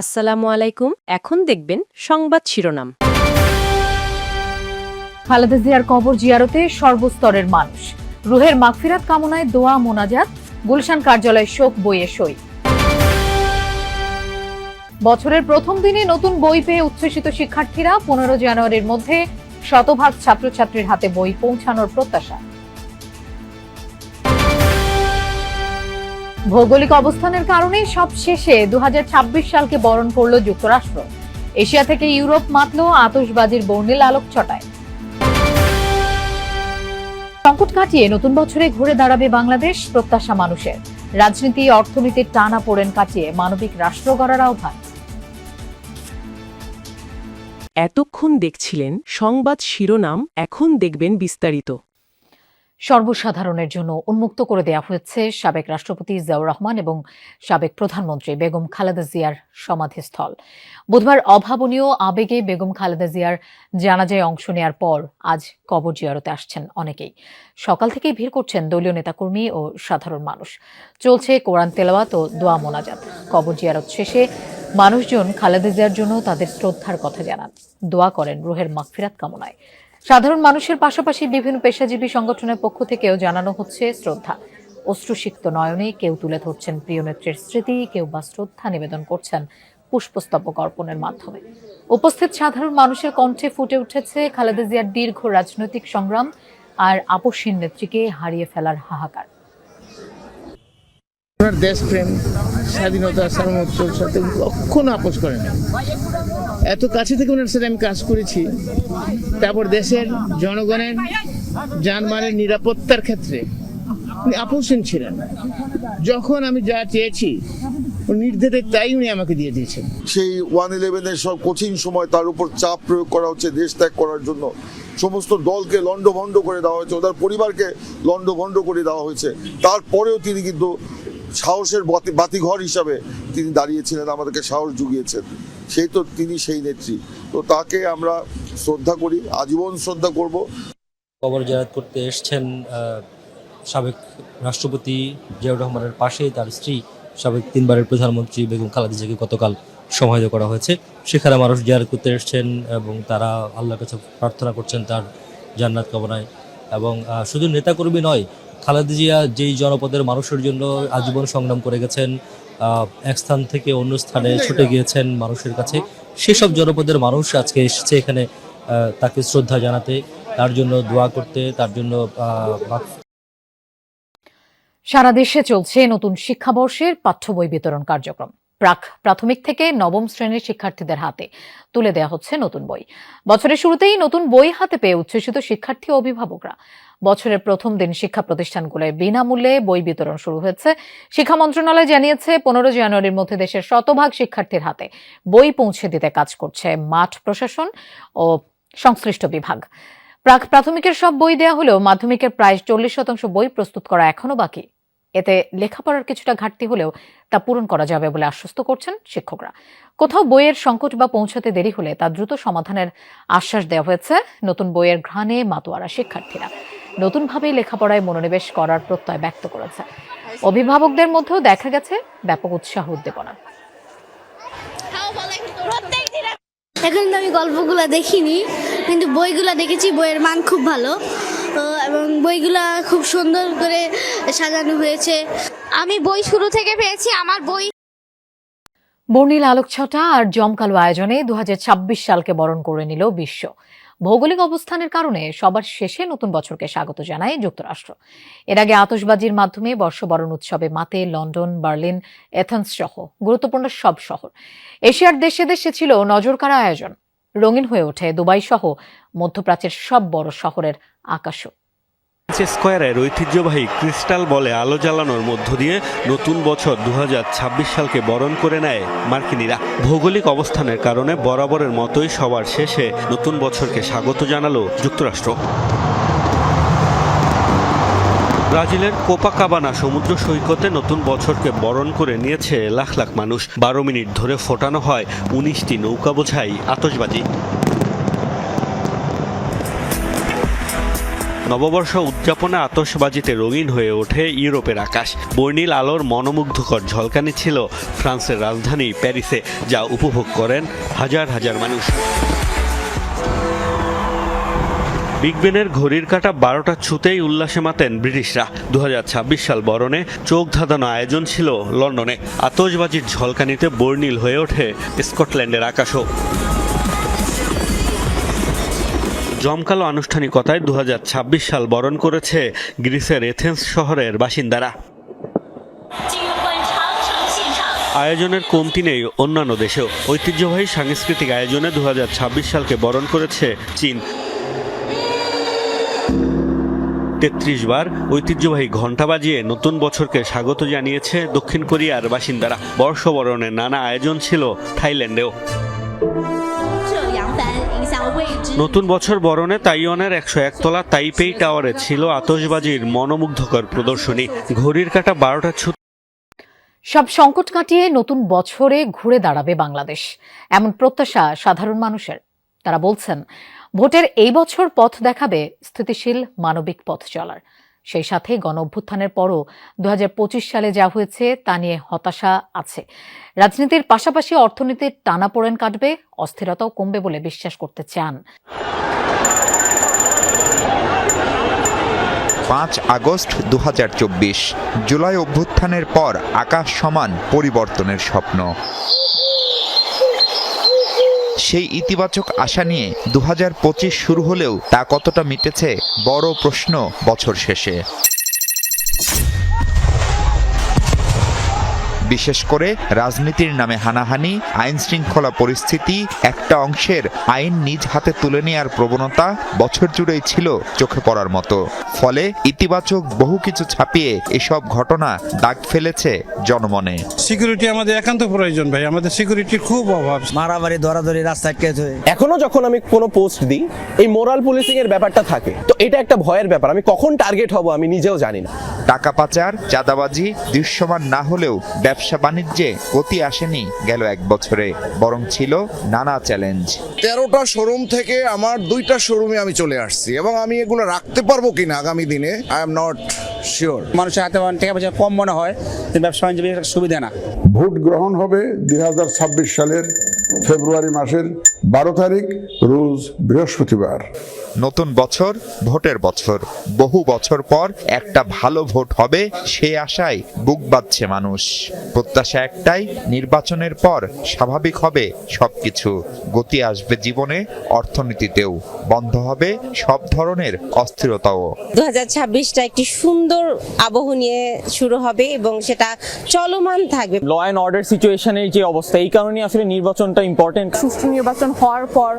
আসসালামু আলাইকুম। এখন দেখবেন সংবাদ শিরোনাম। খালেদা জিয়ার কবর জিয়ারতে সর্বস্তরের মানুষ, রুহের মাগফিরাত কামনায় দোয়া মোনাজাত, গুলশান কার্যালয়ে শোক বইয়ে সই। বছরের প্রথম দিনে নতুন বই পেয়ে উচ্ছ্বসিত শিক্ষার্থীরা। 15 জানুয়ারির মধ্যে শতভাগ ছাত্রছাত্রীর হাতে বই পৌঁছানোর প্রত্যাশা। ভৌগোলিক অবস্থানের কারণে সব শেষে 2026 সালকে বরণ করল যুক্তরাষ্ট্র। এশিয়া থেকে ইউরোপ মাতল আতশবাজির বর্ণিল আলোকছটায়। সংকট কাটিয়ে নতুন বছরে ঘুরে দাঁড়াবে বাংলাদেশ, প্রত্যাশা মানুষের। রাজনীতি অর্থনীতির টানাপোড়েন কাটিয়ে মানবিক রাষ্ট্র গড়ার আহ্বান। এতক্ষণ দেখছিলেন সংবাদ শিরোনাম, এখন দেখবেন বিস্তারিত। সর্বসাধারণের জন্য উন্মুক্ত করে দেওয়া হয়েছে সাবেক রাষ্ট্রপতি জিয়াউর রহমান এবং সাবেক প্রধানমন্ত্রী বেগম খালেদা জিয়ার সমাধিস্থল। বুধবার অভাবনীয় আবেগে বেগম খালেদা জিয়ার জানাজায় অংশ নেওয়ার পর আজ কবর জিয়ারতে আসছেন অনেকেই। সকাল থেকেই ভিড় করছেন দলীয় নেতাকর্মী ও সাধারণ মানুষ। চলছে কোরআন তেলাওয়াত ও দোয়া মোনাজাত। কবর জিয়ারত শেষে মানুষজন খালেদা জিয়ার জন্য তাদের শ্রদ্ধার কথা জানান, দোয়া করেন রুহের মাগফিরাত কামনায়। সাধারণ মানুষের পাশাপাশি বিভিন্ন পেশাজীবী সংগঠনের পক্ষ থেকেও জানানো হচ্ছে শ্রদ্ধা। অশ্রুসিক্ত নয়নে কেউ তুলে ধরছেন প্রিয় নেত্রীর স্মৃতি, কেউ বা শ্রদ্ধা নিবেদন করছেন পুষ্পস্তবক অর্পণের মাধ্যমে। উপস্থিত সাধারণ মানুষের কণ্ঠে ফুটে উঠেছে খালেদা জিয়ার দীর্ঘ রাজনৈতিক সংগ্রাম আর আপসহীন নেত্রীকে হারিয়ে ফেলার হাহাকার। দেশপ্রেম, স্বাধীনতা, সার্বভৌমত্বের সাথে কখনো আপোষ করে না। এত কাছে থেকে ওনার সাথে আমি কাজ করেছি। তারপর দেশের জনগণের জানমালের নিরাপত্তার ক্ষেত্রে উনি আপোষহীন ছিলেন। যখন আমি যা চেয়েছি নির্দেশে তাই উনি আমাকে দিয়ে দিয়েছেন। সেই 1/11-এর সব কঠিন সময় তার উপর চাপ প্রয়োগ করা হচ্ছে দেশ ত্যাগ করার জন্য। সমস্ত দলকে লণ্ডভণ্ড করে দেওয়া হয়েছে, ওদের পরিবারকে লণ্ডভণ্ড করে দেওয়া হয়েছে। তারপরেও তিনি কিন্তু সাহসের বাতিঘর হিসাবে তিনি দাঁড়িয়েছিলেন, আমাদেরকে সাহস জুগিয়েছেন। তিনি সেই নেত্রী। তো তাকে আমরা শ্রদ্ধা করি, আজীবন শ্রদ্ধা করব। কবর জিয়ারত করতে এসছেন সাবেক রাষ্ট্রপতি জিয়াউর রহমানের পাশে তার স্ত্রী সাবেক 3 বারের প্রধানমন্ত্রী বেগম খালেদা জিয়াকে গতকাল সমাহিত করা হয়েছে। সেখানে মানুষ জিয়ারত করতে এসছেন এবং তারা আল্লাহর কাছে প্রার্থনা করছেন তার জান্নাত কামনায়। এবং শুধু নেতাকর্মী নয়, খালেদা জিয়া যেই জনপদের মানুষের জন্য আজীবন সংগ্রাম করে গেছেন, এক স্থান থেকে অন্য স্থানে ছুটে গিয়েছেন মানুষের কাছে, সেসব জনপদের মানুষ আজকে এসেছে এখানে তাকে শ্রদ্ধা জানাতে, তার জন্য দোয়া করতে, তার জন্য। সারা দেশে চলছে নতুন শিক্ষাবর্ষের পাঠ্য বই বিতরণ কার্যক্রম। প্রাথমিক থেকে নবম শ্রেণীর শিক্ষার্থীদের হাতে তুলে দেওয়া হচ্ছে নতুন বই। বছরের শুরুতেই নতুন বই হাতে পেয়ে উচ্ছ্বসিত শিক্ষার্থী ও অভিভাবকরা। বছরের প্রথম দিন শিক্ষা প্রতিষ্ঠানগুলোয় বিনামূল্যে বই বিতরণ শুরু হয়েছে। শিক্ষা মন্ত্রণালয় জানিয়েছে 15 জানুয়ারির মধ্যে দেশের শতভাগ শিক্ষার্থীর হাতে বই পৌঁছে দিতে কাজ করছে মাঠ প্রশাসন ও সংশ্লিষ্ট বিভাগ। প্রাথমিকের সব বই দেয়া হলেও মাধ্যমিকের প্রায় 40% বই প্রস্তুত করা এখনো বাকি। এতে লেখাপড়ার কিছুটা ঘাটতি হলেও তা পূরণ করা যাবে বলে আশ্বস্ত করছেন শিক্ষকরা। কোথাও বইয়ের সংকট বা পৌঁছাতে দেরি হলে তা দ্রুত সমাধানের আশ্বাস দেওয়া হয়েছে। নতুন বইয়ের ঘ্রাণে মাতোয়ারা শিক্ষার্থীরা নতুনভাবে লেখাপড়ায় মনোনিবেশ করার প্রত্যয় ব্যক্ত করেছে। অভিভাবকদের মধ্যেও দেখা গেছে ব্যাপক উৎসাহ উদ্দীপনা। এখন তো আমি গল্পগুলা দেখিনি, কিন্তু বইগুলা দেখেছি। বইয়ের মান খুব ভালো এবং বইগুলা খুব সুন্দর করে সাজানো হয়েছে। আমি বই শুরু থেকে পেয়েছি। আমার বই বর্ণিল আলোকছটা আর জমকালো আয়োজনে 2026 সালকে বরণ করে নিল বিশ্ব। ভৌগোলিক অবস্থানের কারণে সবার শেষে নতুন বছরকে স্বাগত জানায় যুক্তরাষ্ট্র। এর আগে আতশবাজির মাধ্যমে বর্ষবরণ উৎসবে মাতে লন্ডন, বার্লিন, এথেন্স সহ গুরুত্বপূর্ণ সব শহর। এশিয়ার দেশে দেশে ছিল নজরকাড়া আয়োজন। রঙিন হয়ে ওঠে দুবাই সহ মধ্যপ্রাচ্যের সব বড় শহরের আকাশও। স্কয়ারের ঐতিহ্যবাহী ক্রিস্টাল বলে আলো জ্বালানোর মধ্য দিয়ে নতুন বছর 2026 সালকে বরণ করে নেয় মার্কিনীরা। ভৌগোলিক অবস্থানের কারণে বরাবরের মতোই সবার শেষে নতুন বছরকে স্বাগত জানালো যুক্তরাষ্ট্র। ব্রাজিলের কোপাকাবানা সমুদ্র সৈকতে নতুন বছরকে বরণ করে নিয়েছে লাখ লাখ মানুষ। 12 মিনিট ধরে ফোটানো হয় 19টি নৌকা বোঝাই আতশবাজি। নববর্ষ উদযাপনে আতশবাজিতে রঙিন হয়ে ওঠে ইউরোপের আকাশ। বর্ণিল আলোর মনোমুগ্ধকর ঝলকানি ছিল ফ্রান্সের রাজধানী প্যারিসে, যা উপভোগ করেন হাজার হাজার মানুষ। বিগ বেনের ঘড়ির কাঁটা 12টা ছুতেই উল্লাসে মাতেন ব্রিটিশরা। 2026 সাল বরণে চোখ ধাঁধানো আয়োজন ছিল লন্ডনে। আতশবাজির ঝলকানিতে বর্ণিল হয়ে ওঠে স্কটল্যান্ডের আকাশও। জমকালো আনুষ্ঠানিকতায় 2026 সাল বরণ করেছে গ্রিসের এথেন্স শহরের বাসিন্দারা। আয়োজনের কমতি নেই অন্যান্য দেশেও। ঐতিহ্যবাহী সাংস্কৃতিক আয়োজনে 2026 সালকে বরণ করেছে চীন। 33 বার ঐতিহ্যবাহী ঘণ্টা বাজিয়ে নতুন বছরকে স্বাগত জানিয়েছে দক্ষিণ কোরিয়ার বাসিন্দারা। বর্ষবরণের নানা আয়োজন ছিল থাইল্যান্ডেও। নতুন বছর বরণে তাইওয়ানের 101 তলা তাইপেই টাওয়ারে ছিল আতশবাজির মনোমুগ্ধকর প্রদর্শনী। ঘড়ির কাঁটা 12টা ছুতে সব সংকট কাটিয়ে নতুন বছরে ঘুরে দাঁড়াবে বাংলাদেশ, এমন প্রত্যাশা সাধারণ মানুষের। তারা বলছেন, ভোটের এই বছর পথ দেখাবে স্থিতিশীল মানবিক পথ চলার। সেই সাথে গণ অভ্যুত্থানের পরও 2025 সালে যা হয়েছে তা নিয়ে হতাশা আছে। রাজনীতির পাশাপাশি অর্থনীতির টানাপোড়েন কাটবে, অস্থিরতাও কমবে বলে বিশ্বাস করতে চান। 5 আগস্ট 2024, জুলাই অভ্যুত্থানের পর আকাশ সমান পরিবর্তনের স্বপ্ন। সেই ইতিবাচক আশা নিয়ে 2025 শুরু হলেও তা কতটা মিটেছে বড় প্রশ্ন বছর শেষে। বিশেষ করে রাজনীতির নামে হানাহানি, আইন শৃঙ্খলা পরিস্থিতি, একটা অংশের আইন নিজ হাতে তুলে নেওয়ার প্রবণতা বছর জুড়েই ছিল চোখে পড়ার মতো। ফলে ইতিবাচক বহু কিছু ছাপিয়ে এসব ঘটনা দাগ ফেলেছে জনমনে। সিকিউরিটি আমাদের একান্ত প্রয়োজন ভাই, আমাদের সিকিউরিটির খুব অভাব। মারামারি ধরাধরি রাস্তায় কেজ হয়ে এখনো যখন আমি কোনো পোস্ট দিই, এই মোরাল পুলিশিং এর ব্যাপারটা থাকে, তো এটা একটা ভয়ের ব্যাপার। আমি কখন টার্গেট হব আমি নিজেও জানি না। টাকা পাচার, চাঁদাবাজি দৃশ্যমান না হলেও ব্যবসা বাণিজ্যে গতি আসেনি গেল 1 বছরে, বরং ছিল নানা চ্যালেঞ্জ। 13টা শোরুম থেকে আমার 2টা শোরুমে আমি চলে আসছি, এবং আমি এগুলো রাখতে পারবো কিনা আগামী দিনে আই এম নট শিওর। মানুষের হাতে টাকা পয়সা কম মনে হয়, ব্যবসা বাণিজ্য সুবিধা না। ভোট গ্রহণ হবে 2026 সালের ফেব্রুয়ারি মাসের 12 তারিখ, রোজ বৃহস্পতিবার। নতুন বছর, ভোটের বছর। বহু বছর পর একটা ভালো ভোট হবে, সে আশায় বুক বাঁধছে মানুষ। প্রত্যাশা একটাই, নির্বাচনের পর স্বাভাবিক হবে সবকিছু। গতি আসবে জীবনে, অর্থনীতিতেও। বন্ধ হবে সব ধরনের অস্থিরতাও। 2026টা একটি সুন্দর আবহ নিয়ে শুরু হবে এবং সেটা চলমান থাকবে। ল অ্যান্ড অর্ডার সিচুয়েশনের যে অবস্থা, এই কারণে আসলে নির্বাচনটা ইম্পর্টেন্ট। সুষ্ঠু নির্বাচন হওয়ার পর